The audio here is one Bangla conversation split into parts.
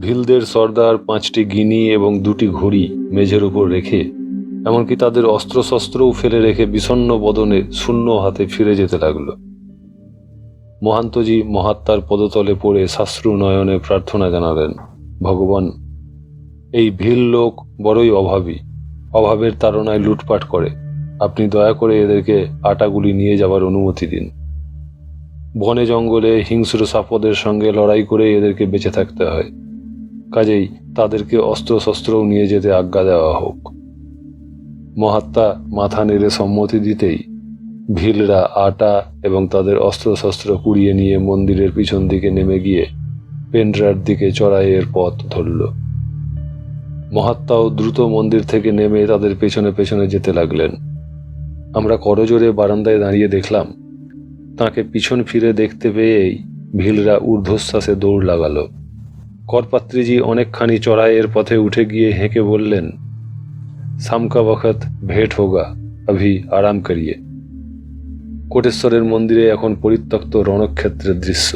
ভিলদের সর্দার 5টি গিনি এবং 2টি ঘড়ি মেঝের উপর রেখে, এমনকি তাদের অস্ত্রশস্ত্রও ফেলে রেখে বিষণ্ণ বদনে শূন্য হাতে ফিরে যেতে লাগল। মহান্তজি মহাত্মার পদতলে পড়ে সাশ্রু নয়নে প্রার্থনা জানালেন, ভগবান, এই ভিল লোক বড়ই অভাবী, অভাবের তাড়নায় লুটপাট করে। আপনি দয়া করে এদেরকে আটাগুলি নিয়ে যাবার অনুমতি দিন। বনে জঙ্গলে হিংস্র সাপদের সঙ্গে লড়াই করে এদেরকে বেঁচে থাকতে হয়, কাজেই তাদেরকে অস্ত্রশস্ত্রও নিয়ে যেতে আজ্ঞা দেওয়া হোক। মহাত্মা মাথা নেড়ে সম্মতি দিতেই ভিলরা আটা এবং তাদের অস্ত্রশস্ত্র কুড়িয়ে নিয়ে মন্দিরের পিছন দিকে নেমে গিয়ে পেন্ড্রার দিকে চড়াইয়ের পথ ধরল। মহাত্মাও দ্রুত মন্দির থেকে নেমে তাদের পেছনে পেছনে যেতে লাগলেন। আমরা করজোরে বারান্দায় দাঁড়িয়ে দেখলাম, তাকে পিছন ফিরে দেখতে পেয়েই ভিলরা ঊর্ধ্বশ্বাসে দৌড় লাগালো। করপাত্রীজি অনেকখানি চড়াইয়ের পথে উঠে গিয়ে হেঁকে বললেন, সামকা বখত ভেট হোগা, অভি আরাম করিয়ে। কোটেশ্বরের মন্দিরে এখন পরিত্যক্ত রণক্ষেত্রের দৃশ্য।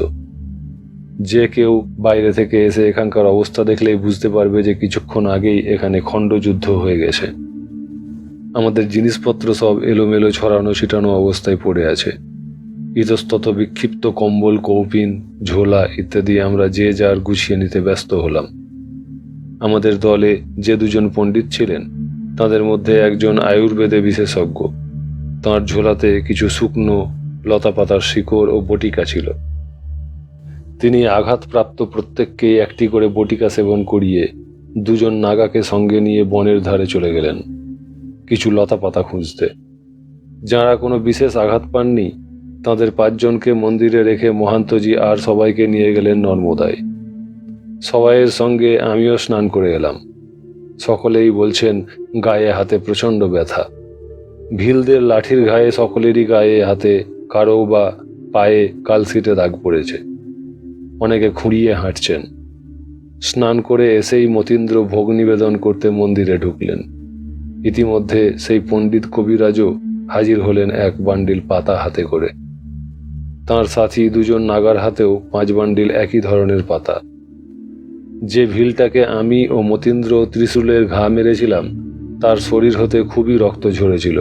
যে কেউ বাইরে থেকে এসে এখানকার অবস্থা দেখলেই বুঝতে পারবে যে কিছুক্ষণ আগেই এখানে খণ্ডযুদ্ধ হয়ে গেছে। আমাদের জিনিসপত্র সব এলোমেলো ছড়ানো ছিটানো অবস্থায় পড়ে আছে। ইতস্তত বিক্ষিপ্ত কম্বল, কৌপিন, ঝোলা ইত্যাদি আমরা যে যার গুছিয়ে নিতে ব্যস্ত হলাম। আমাদের দলে যে 2জন পণ্ডিত ছিলেন, তাদের মধ্যে একজন আয়ুর্বেদে বিশেষজ্ঞ। তাঁর ঝোলাতে কিছু শুকনো লতাপাতার শিকড় ও বটিকা ছিল। তিনি আঘাতপ্রাপ্ত প্রত্যেককেই একটি করে বটিকা সেবন করিয়ে 2জন নাগাকে সঙ্গে নিয়ে বনের ধারে চলে গেলেন কিছু লতাপাতা খুঁজতে। যাঁরা কোনো বিশেষ আঘাত পাননি, তাঁদের 5জনকে মন্দিরে রেখে মহান্তজি আর সবাইকে নিয়ে গেলেন নর্মদায়। সবাইয়ের সঙ্গে আমিও স্নান করে এলাম। সকলেই বলছেন গায়ে হাতে প্রচণ্ড ব্যথা। ভিলদের লাঠির ঘায়ে সকলেরই গায়ে হাতে, কারো বা পায়ে কালশিটে দাগ পড়েছে। অনেকে খুঁড়িয়ে হাঁটছেন। স্নান করে এসেই মতীন্দ্র ভোগ নিবেদন করতে মন্দিরে ঢুকলেন। ইতিমধ্যে সেই পণ্ডিত কবিরাজও হাজির হলেন এক বান্ডিল পাতা হাতে করে। তাঁর সাথী 2জন নাগার হাতেও 5 বান্ডিল একই ধরনের পাতা। যে ভিলটাকে আমি ও মতীন্দ্র ত্রিশূলের ঘা মেরেছিলাম, তার শরীর হতে খুবই রক্ত ঝরেছিল।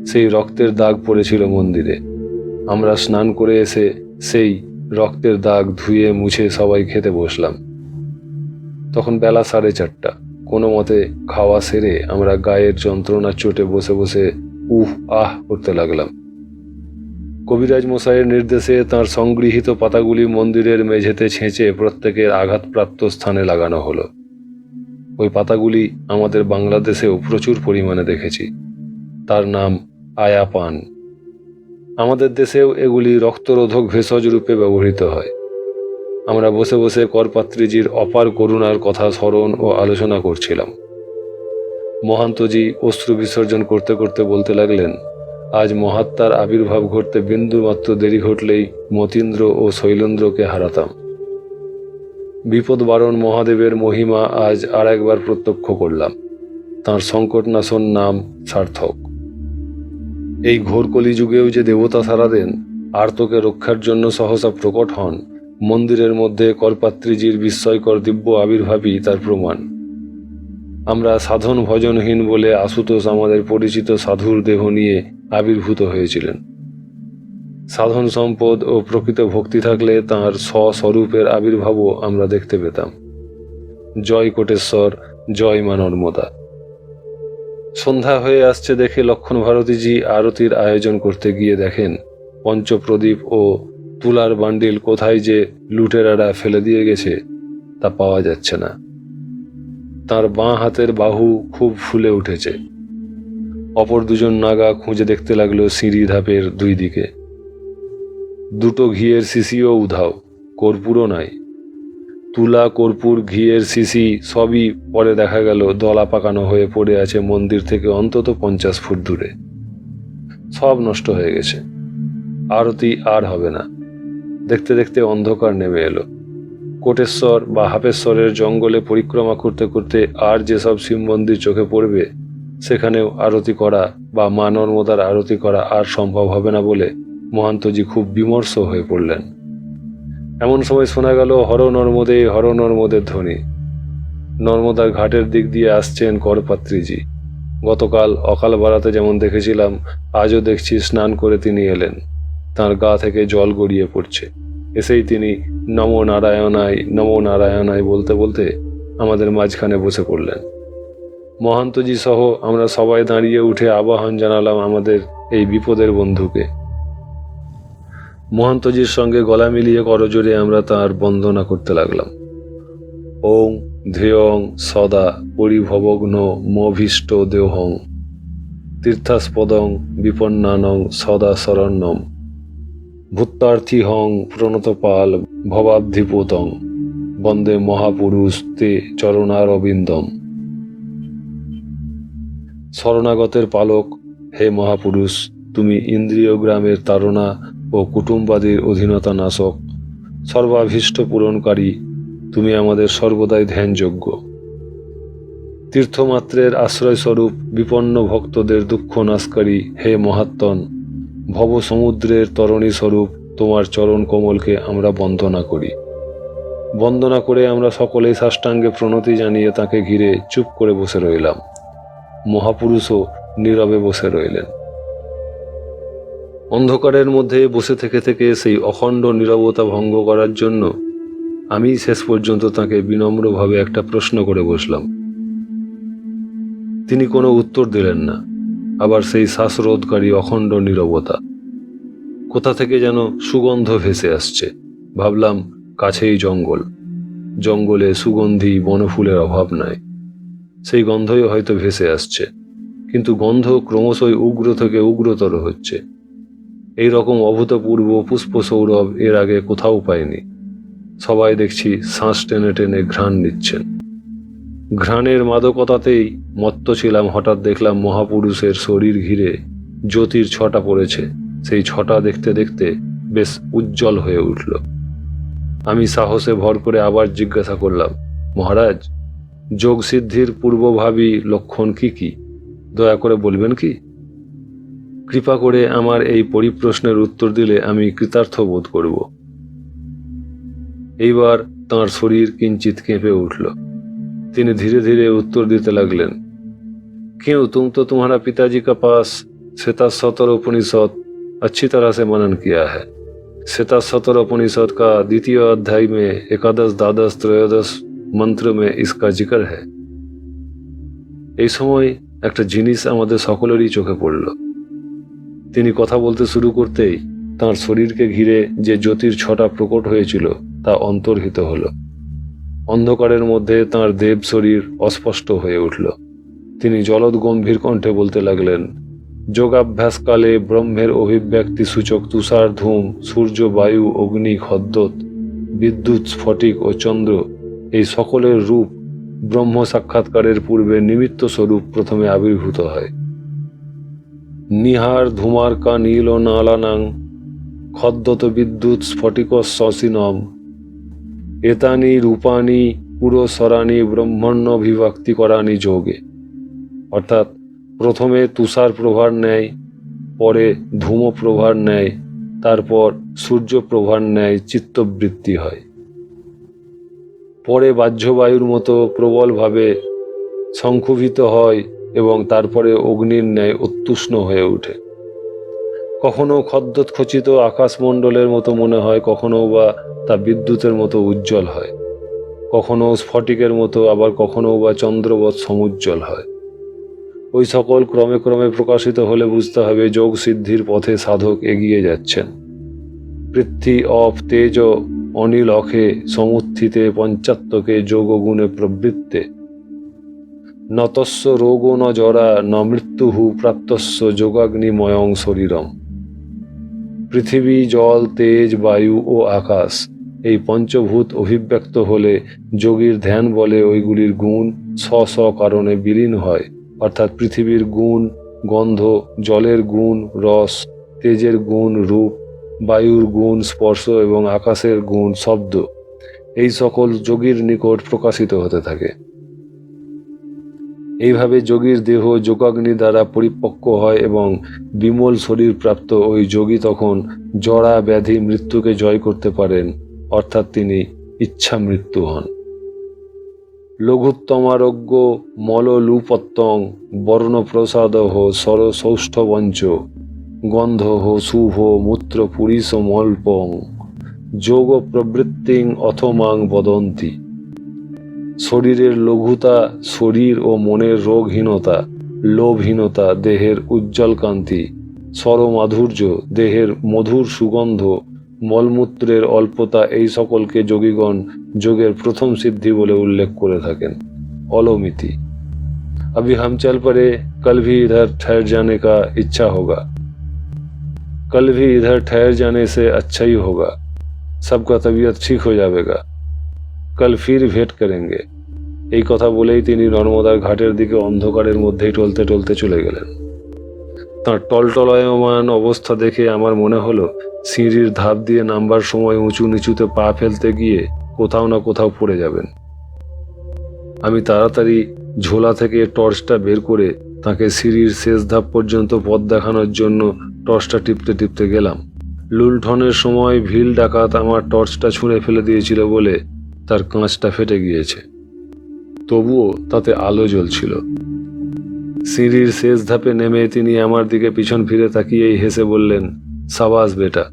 সেই রক্তের দাগ পড়েছিল মন্দিরে। আমরা স্নান করে এসে সেই রক্তের দাগ ধুয়ে মুছে সবাই খেতে বসলাম। তখন বেলা 4:30। কোনো মতে খাওয়া সেরে আমরা গায়ের যন্ত্রণার চোটে বসে বসে উহ আহ করতে লাগলাম। কবিরাজ মশাইয়ের নির্দেশে তাঁর সংগৃহীত পাতাগুলি মন্দিরের মেঝেতে ছেঁচে প্রত্যেকের আঘাতপ্রাপ্ত স্থানে লাগানো হলো। ওই পাতাগুলি আমাদের বাংলাদেশেও প্রচুর পরিমাণে দেখেছি। তার নাম আয়াপান। আমাদের দেশেও এগুলি রক্তরোধক ভেষজ রূপে ব্যবহৃত হয়। আমরা বসে বসে করপাত্রীজির অপার করুণার কথা স্মরণ ও আলোচনা করছিলাম। মহান্তজি অশ্রু বিসর্জন করতে করতে বলতে লাগলেন, আজ মহাত্মার আবির্ভাব ঘটতে বিন্দুমাত্র দেরি ঘটলেই মতীন্দ্র ও শৈলেন্দ্রকে হারাতাম। বিপদ বারণ মহাদেবের মহিমা আজ আর একবার প্রত্যক্ষ করলাম। তাঁর সংকটনাশন নাম সার্থক। এই ঘোর কলিযুগেও যে দেবতা সারা দেন, আর্তকে রক্ষার জন্য সহসা প্রকট হন, মন্দিরের মধ্যে করপাত্রীজির বিস্ময়কর দিব্য আবির্ভাবই তার প্রমাণ। আমরা সাধন ভজনহীন বলে আশুতোষ আমাদের পরিচিত সাধুর দেহ নিয়ে আবির্ভূত হয়েছিলেন। সাধন সম্পদ ও প্রকৃত ভক্তি থাকলে তাঁর স্বস্বরূপের আবির্ভাবও আমরা দেখতে পেতাম। জয় কোটেশ্বর, জয় মা নর্মদা। সন্ধ্যা হয়ে আসছে দেখে লক্ষণ ভারতীজি আরতির আয়োজন করতে গিয়ে দেখেন পঞ্চপ্রদীপ ও তুলার বান্ডিল কোথায় যে লুটেরারা ফেলে দিয়ে গেছে তা পাওয়া যাচ্ছে না। তার বাঁ হাতের বাহু খুব ফুলে উঠেছে। অপর 2জন নাগা খুঁজে দেখতে লাগলো সিঁড়ি ধাপের 2 দিকে। 2টো ঘিয়ের শিশিও উধাও, কর্পূরও নাই। তুলা, কর্পূর, ঘিয়ের শিশি সবই পরে দেখা গেল দলা পাকানো হয়ে পড়ে আছে মন্দির থেকে অন্তত 50 ফুট দূরে। সব নষ্ট হয়ে গেছে। আরতি আর হবে না। দেখতে দেখতে অন্ধকার নেমে এলো। কোটেশ্বর বা হাপেশ্বরের জঙ্গলে পরিক্রমা করতে করতে আর যেসব শিব মন্দির চোখে পড়বে, সেখানেও আরতি করা বা মা নর্মদার আরতি করা আর সম্ভব হবে না বলে মহান্তজি খুব বিমর্ষ হয়ে পড়লেন। এমন সময় শোনা গেল হর নর্মদের ধ্বনি। নর্মদার ঘাটের দিক দিয়ে আসছেন করপাত্রীজি। গতকাল অকাল বাড়াতে যেমন দেখেছিলাম, আজও দেখছি স্নান করে তিনি এলেন। তার গা থেকে জল গড়িয়ে পড়ছে। এসেই তিনি নমো নারায়ণায় বলতে বলতে আমাদের মাঝখানে বসে পড়লেন। মহান্তজি সহ আমরা সবাই দাঁড়িয়ে উঠে আবাহন জানালাম আমাদের এই বিপদের বন্ধুকে। মহান্তজির সঙ্গে গলা মিলিয়ে করজোড়ে আমরা তাঁর বন্দনা করতে লাগলাম। ওং ধ্যেয়ং সদা পরিভবগ্ন মভীষ্ট দেহং তীর্থাস্পদং বিপন্নানং সদা শরণ্যম ভূত্তার্থিহং প্রণতপাল ভবাব্ধিপূতং বন্দে মহাপুরুষ তে চরণারবিন্দম। শরণাগতের পালক হে মহাপুরুষ, তুমি ইন্দ্রিয় গ্রামের তাড়না ও কুটুম্বাদির অধীনতা নাশক, সর্বাভীষ্ট পূরণকারী, তুমি আমাদের সর্বদাই ধ্যানযোগ্য। তীর্থমাত্রের আশ্রয়স্বরূপ বিপন্ন ভক্তদের দুঃখ নাশকারী হে মহাত্মন, ভব সমুদ্রের তরণী স্বরূপ তোমার চরণ কমলকে আমরা বন্দনা করি। বন্দনা করে আমরা সকলেই সাষ্টাঙ্গে প্রণতি জানিয়ে তাকে ঘিরে চুপ করে বসে রইলাম। মহাপুরুষও নীরবে বসে রইলেন। অন্ধকারের মধ্যে বসে থেকে থেকে সেই অখণ্ড নীরবতা ভঙ্গ করার জন্য আমি শেষ পর্যন্ত তাকে বিনম্রভাবে একটা প্রশ্ন করে বসলাম। তিনি কোনো উত্তর দিলেন না। আবার সেই শ্বাসরোধকারী অখণ্ড নীরবতা। কোথা থেকে যেন সুগন্ধ ভেসে আসছে। ভাবলাম কাছেই জঙ্গল, জঙ্গলে সুগন্ধি বনফুলের অভাব নাই। সেই গন্ধই হয়তো ভেসে আসছে, কিন্তু গন্ধ ক্রমশই উগ্র থেকে উগ্রতর হচ্ছে। এই রকম অভূতপূর্ব পুষ্প সৌরভ এর আগে কোথাও পাইনি। সবাই দেখছি শ্বাস টেনে টেনে ঘ্রাণ নিচ্ছেন। ঘ্রাণের মাদকতাতেই মত্ত ছিলাম। হঠাৎ দেখলাম মহাপুরুষের শরীর ঘিরে জ্যোতির ছটা পড়েছে। সেই ছটা দেখতে দেখতে বেশ উজ্জ্বল হয়ে উঠল। আমি সাহসে ভর করে আবার জিজ্ঞাসা করলাম, মহারাজ, যোগ সিদ্ধির পূর্বভাবী লক্ষণ কি কি, দয়া করে বলবেন কি? কৃপা করে আমার এই পরিপ্রশ্নের উত্তর দিলে আমি কৃতার্থ বোধ করব। এইবার তাঁর শরীর কিঞ্চিত কেঁপে উঠল। তিনি ধীরে ধীরে উত্তর দিতে লাগলেন, क्यों तुम तो तुम्हारा पिताजी का पास श्वेताश्वतर उपनिषद अच्छी तरह से मनन किया है। श्वेताश्वतर उपनिषद का द्वितीय अध्याय में एकादश द्वादश त्रयोदश मंत्र में इसका जिक्र है। এই সময় একটা জিনিস আমাদের সকলেরই চোখে পড়ল। তিনি কথা বলতে শুরু করতেই তাঁর শরীরকে ঘিরে যে জ্যোতির ছটা প্রকট হয়েছিল তা অন্তর্হিত হলো। অন্ধকারের মধ্যে তাঁর দেব শরীর অস্পষ্ট হয়ে উঠল। তিনি জলদ গম্ভীর কণ্ঠে বলতে লাগলেন, যোগাভ্যাসকালে ব্রহ্মের অভিব্যক্তি সূচক তুষার ধূম, সূর্য, বায়ু, অগ্নি, খদ্যোত, বিদ্যুৎ, স্ফটিক ও চন্দ্র এই সকলের রূপ ব্রহ্ম সাক্ষাৎকারের পূর্বে নিমিত্ত স্বরূপ প্রথমে আবির্ভূত হয়। নিহার ধূমার্কা নীল নালানাং খদ্যোত বিদ্যুৎ স্ফটিক শশিনম এতানি রূপানি পুরস্বরানি ব্রহ্মণ্য বিভক্তি করানি যোগে। অর্থাৎ প্রথমে তুষার প্রভার ন্যায়, পরে ধূম প্রভার ন্যায়, তারপর সূর্য প্রভার ন্যায় চিত্তবৃত্তি হয়। পরে বাহ্যবায়ুর মতো প্রবলভাবে সংক্ষুভিত হয় এবং তারপরে অগ্নির ন্যায় অত্যুষ্ণ হয়ে ওঠে। কখনো খদ্যোৎখচিত আকাশমণ্ডলের মতো মনে হয়, কখনো বা তা বিদ্যুতের মতো উজ্জ্বল হয়, কখনো স্ফটিকের মতো, আবার কখনো বা চন্দ্রবৎ সমুজ্জ্বল হয়। ওই সকল ক্রমে ক্রমে প্রকাশিত হলে বুঝতে হবে যোগ সিদ্ধির পথে সাধক এগিয়ে যাচ্ছেন। পৃথ্বী অফ তেজ অনিল অখে সমুত্থিতে পঞ্চাত্মকে যোগ গুণে প্রবৃত্তে নতস্য রোগো ন জরা ন মৃত্যুহু প্রাপ্তস্য যোগাগ্নিময়ং শরীরম। পৃথিবী, জল, তেজ, বায়ু ও আকাশ এই পঞ্চভূত অভিব্যক্ত হলে যোগীর ধ্যান বলে ওইগুলির গুণ স্ব কারণে বিলীন হয়। অর্থাৎ পৃথিবীর গুণ গন্ধ, জলের গুণ রস, তেজের গুণ রূপ, বায়ুর গুণ স্পর্শ এবং আকাশের গুণ শব্দ, এই সকল যোগীর নিকট প্রকাশিত হতে থাকে। এইভাবে যোগীর দেহ যোগাগ্নি দ্বারা পরিপক্ক হয় এবং বিমল শরীর প্রাপ্ত ওই যোগী তখন জরা ব্যাধি মৃত্যুকে জয় করতে পারেন। অর্থাৎ তিনি ইচ্ছা মৃত্যু হন। লঘুত্তমারোগ্য মললুপত্তং বর্ণপ্রসাদ সরসৌষ্ঠবঞ্চ গন্ধ শুভ মূত্র পুরীসমল্পং যোগ প্রবৃত্তিং অথমাং বদন্তি। শরীরের লঘুতা, শরীর ও মনের রোগহীনতা, লোভহীনতা, দেহের উজ্জ্বল কান্তি, স্বরমাধুর্য, দেহের মধুর সুগন্ধ, মলমূত্রের অল্পতা, এই সকলকে যোগীগণ যোগের প্রথম সিদ্ধি বলে উল্লেখ করে থাকেন। অলমিতি। अभी हम चल पड़े, कल भी इधर ठहर जाने का इच्छा होगा, कल भी इधर ठहर जाने से अच्छा ही होगा, सबका तबीयत ठीक हो जाएगा, कल फिर भेंट करेंगे। এই কথা বলেই তিনি নর্মদার ঘাটের দিকে অন্ধকারের মধ্যেই টলতে টলতে চলে গেলেন। তাঁর টলটলায়মান অবস্থা দেখে আমার মনে হলো সিঁড়ির ধাপ দিয়ে নামবার সময় উঁচু নিচুতে পা ফেলতে গিয়ে কোথাও না কোথাও পড়ে যাবেন। আমি তাড়াতাড়ি ঝোলা থেকে টর্চটা বের করে তাকে সিঁড়ির শেষ ধাপ পর্যন্ত পথ দেখানোর জন্য টর্চটা টিপতে টিপতে গেলাম। লুণ্ঠনের সময় ভিল ডাকাত আমার টর্চটা ছুঁড়ে ফেলে দিয়েছিল বলে তার কাঁচটা ফেটে গিয়েছে, তবুও তাতে আলো জ্বলছিল। সিঁড়ির শেষ ধাপে নেমে তিনি আমার দিকে পিছন ফিরে তাকিয়েই হেসে বললেন, সাবাস বেটা,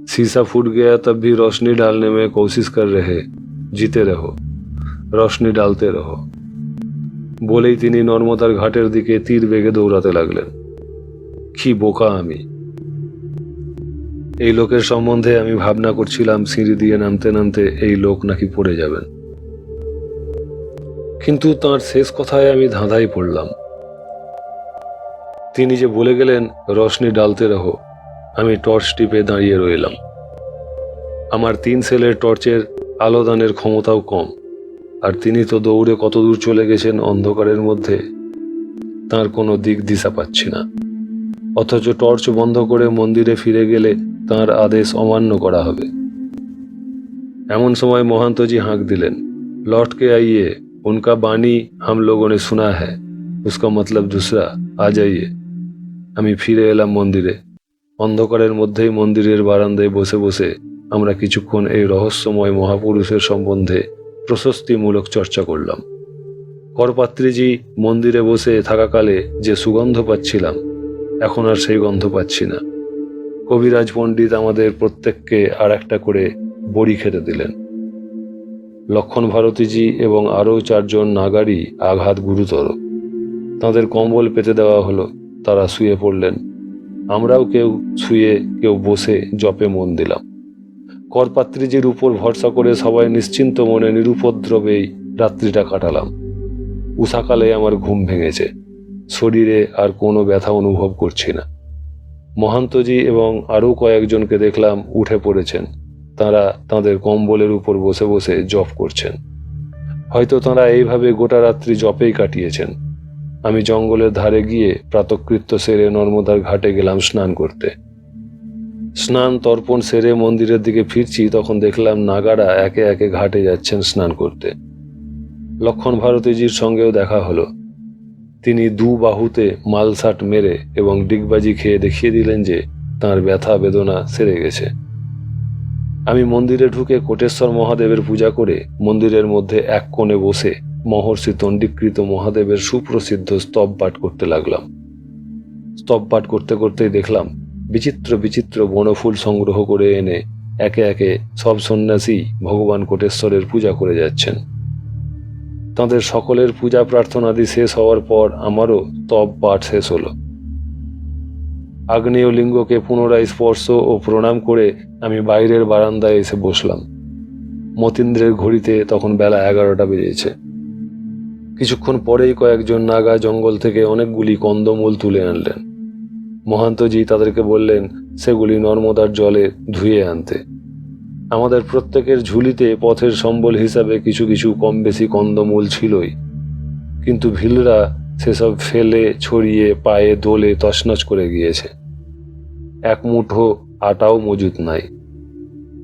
शीशा फूट गया तब भी रोशनी डालने में कोशिश कर रहे, जीते रहो, रोशनी डालते रहो। বলেই তিনি নর্মদার ঘাটের দিকে তীর বেগে দৌড়াতে লাগলেন। কি বোকা আমি! এই লোকের সম্বন্ধে আমি ভাবনা করছিলাম সিঁড়ি দিয়ে নামতে নামতে এই লোক নাকি পড়ে যাবেন, কিন্তু তাঁর শেষ কথায় আমি ধাঁধায় পড়লাম। তিনি যে বলে গেলেন রোশনি ডালতে রহো, আমি টর্চ টিপে দাঁড়িয়ে রইলাম। আমার 3 সেলের টর্চের আলোদানের ক্ষমতাও কম, আর তিনি তো দৌড়ে কতদূর চলে গেছেন অন্ধকারের মধ্যে, তার কোনো দিক দিশা পাচ্ছি না। অথচ টর্চ বন্ধ করে মন্দিরে ফিরে গেলে তাঁর আদেশ অমান্য করা হবে। এমন সময় মহান্তজি হাঁক দিলেন, লौट के आइए, उनका बानी हम लोगों ने सुना है, उसका मतलब दूसरा, आ जाइए। আমি ফিরে এলাম মন্দিরে। অন্ধকারের মধ্যেই মন্দিরের বারান্দায় বসে বসে আমরা কিছুক্ষণ এই রহস্যময় মহাপুরুষের সম্বন্ধে প্রশস্তিমূলক চর্চা করলাম। করপাত্রীজি মন্দিরে বসে থাকাকালে যে সুগন্ধ পাচ্ছিলাম, এখন আর সেই গন্ধ পাচ্ছি না। কবিরাজ পণ্ডিত আমাদের প্রত্যেককে আর একটা করে বড়ি খেতে দিলেন। লক্ষণ ভারতীজি এবং আরও 4 জন নাগারই আঘাত গুরুতর, তাঁদের কম্বল পেতে দেওয়া হলো, তারা শুয়ে পড়লেন। আমরাও কেউ শুয়ে কেউ বসে জপে মন দিলাম। করপাত্রীজির উপর ভরসা করে সবাই নিশ্চিন্ত মনে নিরুপদ্রবেই রাত্রিটা কাটালাম। উষাকালে আমার ঘুম ভেঙেছে, শরীরে আর কোনো ব্যথা অনুভব করছি না। মহান্তজি এবং আরও কয়েকজনকে দেখলাম উঠে পড়েছেন, তাঁরা তাঁদের কম্বলের উপর বসে বসে জপ করছেন। হয়তো তাঁরা এইভাবে গোটা রাত্রি জপেই কাটিয়েছেন। আমি জঙ্গলের ধারে গিয়ে প্রাতকৃত্য সেরে নর্মদার ঘাটে গেলাম স্নান করতে। স্নান তর্পণ সেরে মন্দিরের দিকে ফিরছি, তখন দেখলাম নাগারা একে একে ঘাটে যাচ্ছেন স্নান করতে। লক্ষণ ভারতীজির সঙ্গেও দেখা হলো। তিনি 2 বাহুতে মালসাট মেরে এবং ডিগবাজি খেয়ে দেখিয়ে দিলেন যে তাঁর ব্যথা বেদনা সেরে গেছে। আমি মন্দিরে ঢুকে কোটেশ্বর মহাদেবের পূজা করে মন্দিরের মধ্যে এক কোণে বসে মহর্ষি তন্ডিকৃত মহাদেবের সুপ্রসিদ্ধ স্তব পাঠ করতে লাগলাম। স্তব পাঠ করতে করতেই দেখলাম বিচিত্র বিচিত্র বনফুল সংগ্রহ করে এনে একে একে সব সন্ন্যাসী ভগবান কোটেশ্বরের পূজা করে যাচ্ছেন। তাঁদের সকলের পূজা প্রার্থনাদি শেষ হওয়ার পর আমারও স্তব পাঠ শেষ হলো। আগ্নেয় লিঙ্গকে পুনরায় স্পর্শ ও প্রণাম করে আমি বাইরের বারান্দায় এসে বসলাম। মতীন্দ্রের ঘড়িতে তখন বেলা 11টা বেজেছে। কিছুক্ষণ পরেই কয়েকজন নাগা জঙ্গল থেকে অনেকগুলি কন্দমূল তুলে আনলেন। মহান্তজি তাদেরকে বললেন সেগুলি নর্মদার জলে ধুয়ে আনতে। আমাদের প্রত্যেকের ঝুলিতে পথের সম্বল হিসাবে কিছু কিছু কম বেশি কন্দমূল ছিলই, কিন্তু ভিলরা সেসব ফেলে ছড়িয়ে পায়ে দোলে তছনছ করে গিয়েছে। এক মুঠো আটাও মজুত নাই।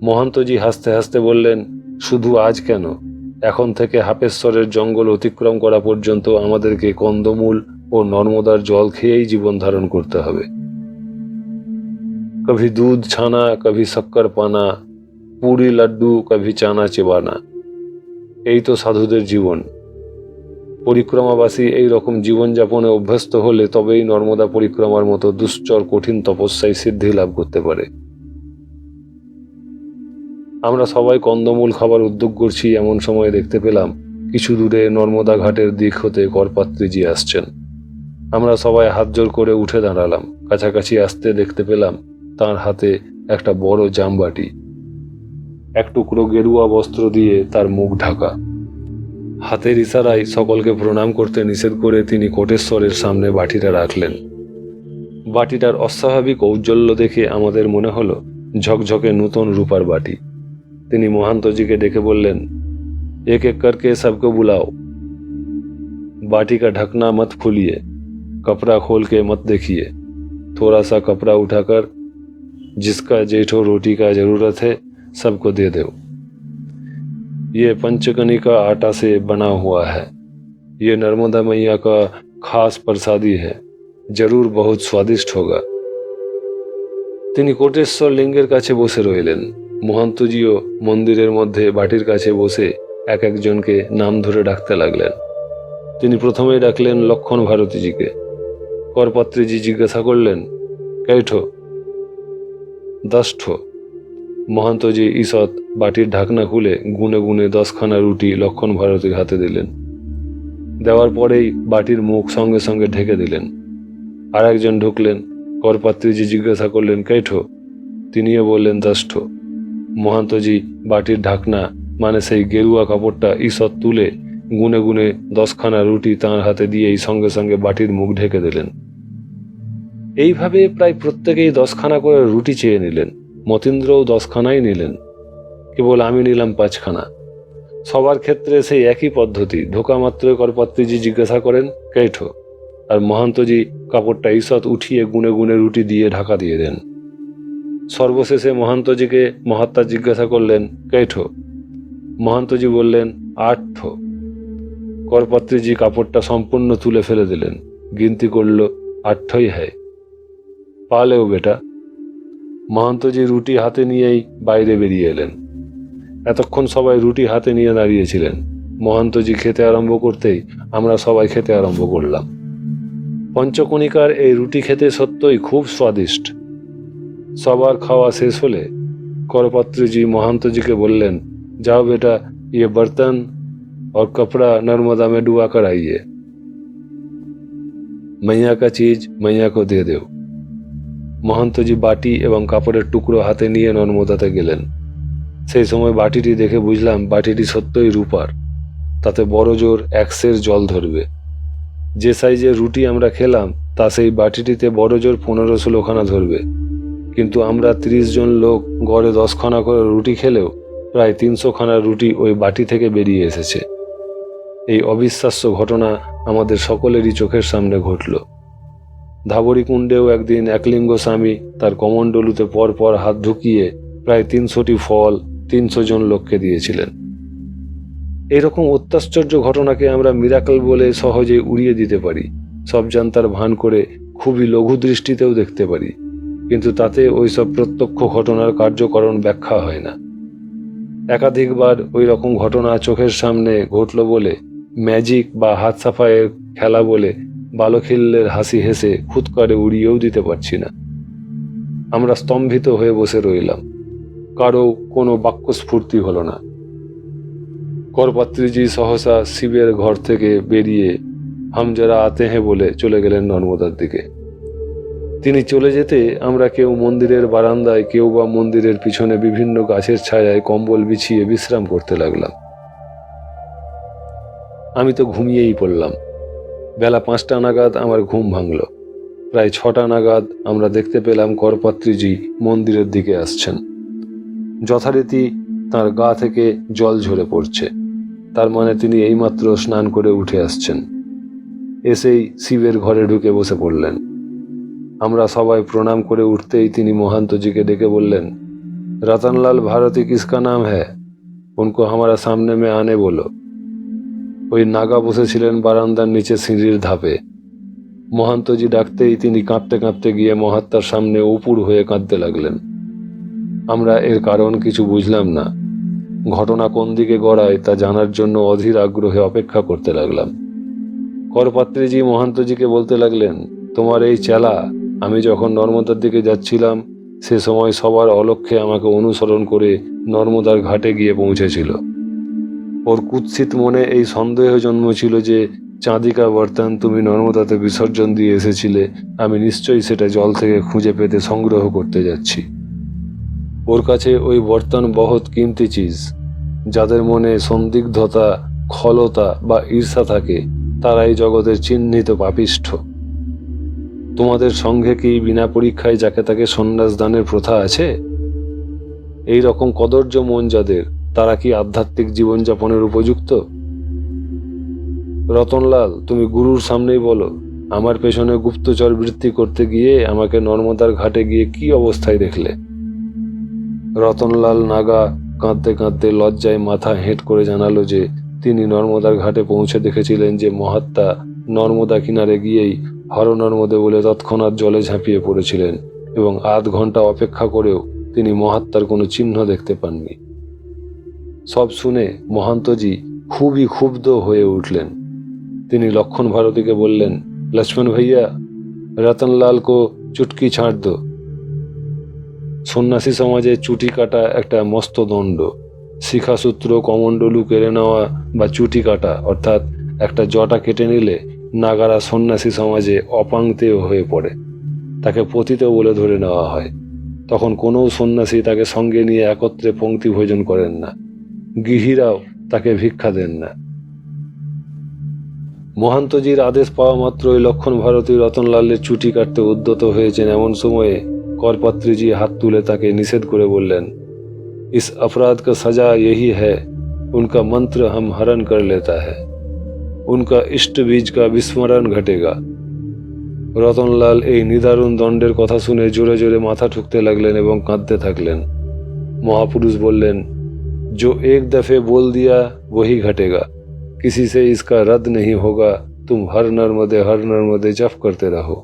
মহান্তজি হাসতে হাসতে বললেন, শুধু আজ কেন, এখন থেকে হাপেশ্বরের জঙ্গল অতিক্রম করা পর্যন্ত আমাদেরকে কন্দমূল ও নর্মদার জল খেয়েই জীবন ধারণ করতে হবে। কভি দুধ ছানা, কভি শক্কর পানা, পুরি লাড্ডু কভি চানা চেবানা। এই তো সাধুদের জীবন। পরিক্রমাবাসী এই রকম জীবনযাপনে অভ্যস্ত হলে তবেই নর্মদা পরিক্রমার মতো দুশ্চর কঠিন তপস্যায় সিদ্ধি লাভ করতে পারে। আমরা সবাই কন্দমূল খাবার উদ্যোগ করছি এমন সময় দেখতে পেলাম কিছু দূরে নর্মদা ঘাটের দিক হতে করপাত্রীজি আসছেন। আমরা সবাই হাত জোর করে উঠে দাঁড়ালাম। কাছাকাছি আসতে দেখতে পেলাম তার হাতে একটা বড় জামবাটি, এক টুকরো গেরুয়া বস্ত্র দিয়ে তার মুখ ঢাকা। হাতের ইশারায় সকলকে প্রণাম করতে নিষেধ করে তিনি কোটেশ্বরের সামনে বাটিটা রাখলেন। বাটিটার অস্বাভাবিক ঔজ্জ্বল্য দেখে আমাদের মনে হলো ঝকঝকে নূতন রূপার বাটি। তিনি মহান্তজিকে ডেকে বললেন, एक एक करके सबको बुलाओ। बाटी का ढकना मत खोलिए, कपड़ा खोल के मत देखिए, थोड़ा सा कपड़ा उठाकर जिसका जेठो रोटी का जरूरत है सबको दे दो। ये पंचकनिका आटा से बना हुआ है, ये नर्मदा मैया का खास प्रसादी है, जरूर बहुत स्वादिष्ट होगा। তিনি কোটেশ্বর লিঙ্গের কাছে বসে রইলেন। মহান্তজিও মন্দিরের মধ্যে বাটির কাছে বসে এক একজনকে নাম ধরে ডাকতে লাগলেন। তিনি প্রথমেই ডাকলেন লক্ষণ ভারতীজিকে। করপাত্রীজি জিজ্ঞাসা করলেন, कैठो? 10 ठो। মহান্তজি ঈষৎ বাটির ঢাকনা খুলে গুনে গুনে 10খানা রুটি লক্ষণ ভারতীর হাতে দিলেন। দেওয়ার পরেই বাটির মুখ সঙ্গে সঙ্গে ঢেকে দিলেন। আর একজন ঢুকলেন। করপাত্রীজি জিজ্ঞাসা করলেন, कैठो? তিনিও বললেন 10 ठो। মহান্তজি বাটির ঢাকনা মানে সেই গেরুয়া কাপড়টা ঈষৎ তুলে গুনে গুনে 10খানা রুটি তাঁর হাতে দিয়েই সঙ্গে সঙ্গে বাটির মুখ ঢেকে দিলেন। এইভাবে প্রায় প্রত্যেকেই 10খানা করে রুটি চেয়ে নিলেন। মতীন্দ্রও 10খানাই নিলেন, কেবল আমি নিলাম 5খানা। সবার ক্ষেত্রে সেই একই পদ্ধতি। ঢোকা মাত্রই করপাত্রীজি জিজ্ঞাসা করেন, कैठो? আর মহান্তজি কাপড়টা ঈষৎ উঠিয়ে গুনে গুনে রুটি দিয়ে ঢাকা দিয়ে দেন। সর্বশেষে মহান্তজিকে মহাত্মা জিজ্ঞাসা করলেন, कैठो? মহান্তজি বললেন, 8 ठो। করপাত্রীজি কাপড়টা সম্পূর্ণ তুলে ফেলে দিলেন। গিনতি করল, 8 ठोई है। পালেও বেটা। মহান্তজি রুটি হাতে নিয়েই বাইরে বেরিয়ে এলেন। এতক্ষণ সবাই রুটি হাতে নিয়ে দাঁড়িয়েছিলেন। মহান্তজি খেতে আরম্ভ করতেই আমরা সবাই খেতে আরম্ভ করলাম। পঞ্চকণিকার এই রুটি খেতে সত্যই খুব স্বাদিষ্ট। সবার খাওয়া শেষ হলে করপাত্রীজি মহান্তজিকে বললেন, जाओ बेटा, ये बर्तन और कपड़ा नर्मदा में डुबा कर आइए, मैया का चीज मैया को दे दो। মহান্তজি বাটি এবং কাপড়ের টুকরো হাতে নিয়ে নর্মদাতে গেলেন। সেই সময় বাটিটি দেখে বুঝলাম বাটিটি সত্যই রূপার। তাতে বড় জোর 1 সের জল ধরবে। যে সাইজের রুটি আমরা খেলাম তা সেই বাটিটিতে বড় জোর 15-16খানা ধরবে। কিন্তু আমরা 30 জন লোক গড়ে 10খানা করে রুটি খেলেও প্রায় 300খানা রুটি ওই বাটি থেকে বেরিয়ে এসেছে। এই অবিশ্বাস্য ঘটনা আমাদের সকলেরই চোখের সামনে ঘটল। ধাবরী কুণ্ডেও একদিন একলিঙ্গ স্বামী তার কমণ্ডলুতে পরপর হাত ঢুকিয়ে প্রায় 300টি ফল 300 জন লোককে দিয়েছিলেন। এরকম অত্যাশ্চর্য ঘটনাকে আমরা মিরাকল বলে সহজে উড়িয়ে দিতে পারি, সব জানতার ভান করে খুবই লঘু দৃষ্টিতেও দেখতে পারি, কিন্তু তাতে ওইসব প্রত্যক্ষ ঘটনার কার্যকরণ ব্যাখ্যা হয় না। একাধিকবার ওই রকম ঘটনা চোখের সামনে ঘটল বলে ম্যাজিক বা হাত সাফাইয়ের খেলা বলে বালখিল্যের হাসি হেসে খুঁতকারে উড়িয়েও দিতে পারছি না। আমরা স্তম্ভিত হয়ে বসে রইলাম। কারো কোনো বাক্যস্ফূর্তি হলো না। করপাত্রীজি সহসা শিবের ঘর থেকে বেরিয়ে হাম যারা আতে হ্যাঁ বলে চলে গেলেন নর্মদার দিকে। তিনি চলে যেতে আমরা কেউ মন্দিরের বারান্দায়, কেউ বা মন্দিরের পিছনে বিভিন্ন গাছের ছায়ায় কম্বল বিছিয়ে বিশ্রাম করতে লাগলাম। আমি তো ঘুমিয়েই পড়লাম। বেলা 5টা নাগাদ আমার ঘুম ভাঙল। প্রায় 6টা নাগাদ আমরা দেখতে পেলাম করপাত্রীজি মন্দিরের দিকে আসছেন। যথারীতি তার গা থেকে জল ঝরে পড়ছে, তার মানে তিনি এইমাত্র স্নান করে উঠে আসছেন। এসেই শিবের ঘরে ঢুকে বসে পড়লেন। আমরা সবাই প্রণাম করে উঠতেই তিনি মহান্তজিকে ডেকে বললেন, रतनलाल भारती किसका नाम है? उनको हमारा सामने में आने बोलो। ওই নাগা বসেছিলেন বারান্দার নিচে সিঁড়ির ধাপে। মহান্তজি ডাকতেই তিনি কাঁপতে কাঁপতে গিয়ে মহাত্মার সামনে উপুড় হয়ে কাঁদতে লাগলেন। আমরা এর কারণ কিছু বুঝলাম না। ঘটনা কোন দিকে গড়ায় তা জানার জন্য অধীর আগ্রহে অপেক্ষা করতে লাগলাম। করপাত্রীজি মহান্তজিকে বলতে লাগলেন, তোমার এই চেলা আমি যখন নর্মদার দিকে যাচ্ছিলাম সে সময় সবার অলক্ষ্যে আমাকে অনুসরণ করে নর্মদার ঘাটে গিয়ে পৌঁছেছিল। ওর কুৎসিত মনে এই সন্দেহ জন্মেছিল যে চাঁদিকা বর্তন তুমি নর্মদাতে বিসর্জন দিয়ে এসেছিলে, আমি নিশ্চয়ই সেটা জল থেকে খুঁজে পেতে সংগ্রহ করতে যাচ্ছি। ওর কাছে ওই বর্তন বহুত কিমতি চিজ। যাদের মনে সন্দিগ্ধতা, খলতা বা ঈর্ষা থাকে তারাই জগতের চিহ্নিত পাপিষ্ঠ। তোমাদের সঙ্ঘে কি বিনা পরীক্ষায় যাকে তাকে সন্ন্যাস দানের প্রথা আছে? এই রকম কদর্য মন যাদের, তারা কি আধ্যাত্মিক জীবনযাপনের উপযুক্ত? রতনলাল, তুমি গুরুর সামনেই বলো, আমার পেছনে গুপ্তচর বৃত্তি করতে গিয়ে আমাকে নর্মদার ঘাটে গিয়ে কি অবস্থায় দেখলে? রতনলাল নাগা কাঁদতে কাঁদতে লজ্জায় মাথা হেঁট করে জানালো যে তিনি নর্মদার ঘাটে পৌঁছে দেখেছিলেন যে মহাত্মা নর্মদা কিনারে গিয়েই হর নর্মদে বলে তৎক্ষণাৎ জলে ঝাঁপিয়ে পড়েছিলেন এবং আধ ঘন্টা অপেক্ষা করেও তিনি মহাত্মার কোনো চিহ্ন দেখতে পাননি। সব শুনে মহান্তজি খুবই ক্ষুব্ধ হয়ে উঠলেন। তিনি লক্ষণ ভারতীকে বললেন, লক্ষ্মণ ভাইয়া, রতনলাল কো চুটকি ছাড় দো। সন্ন্যাসী সমাজে চুটি কাটা একটা মস্ত দণ্ড। শিখাসূত্র, কমণ্ডলু কেড়ে নেওয়া বা চুটি কাটা অর্থাৎ একটা জটা কেটে নিলে নাগারা সন্ন্যাসী সমাজে অপাংতেয় হয়ে পড়ে, তাকে পতিত বলে ধরে নেওয়া হয়। তখন কোনো সন্ন্যাসী তাকে সঙ্গে নিয়ে একত্রে পংক্তি ভোজন করেন না, গৃহীরাও তাকে ভিক্ষা দেন না। মহান্তজির আদেশ পাওয়া মাত্রই লক্ষণ ভারতী রতনলালের চুটি কাটতে উদ্যত হয়েছেন। এমন সময়ে করপাত্রীজি হাত তুলে তাকে নিষেধ করে বললেন, इस अपराध का सजा यही है, उनका मंत्र हम हरण कर लेता है, उनका इष्ट बीज का विस्मरण घटेगा। রতনলাল এই নিদারুণ দণ্ডের কথা শুনে জোরে জোরে মাথা ঠুকতে লাগলেন এবং কাঁদতে থাকলেন। মহাপুরুষ বললেন, जो एक दफे बोल दिया वही घटेगा, किसी से इसका रद्द नहीं होगा, तुम हर नर्मदे जप करते रहो।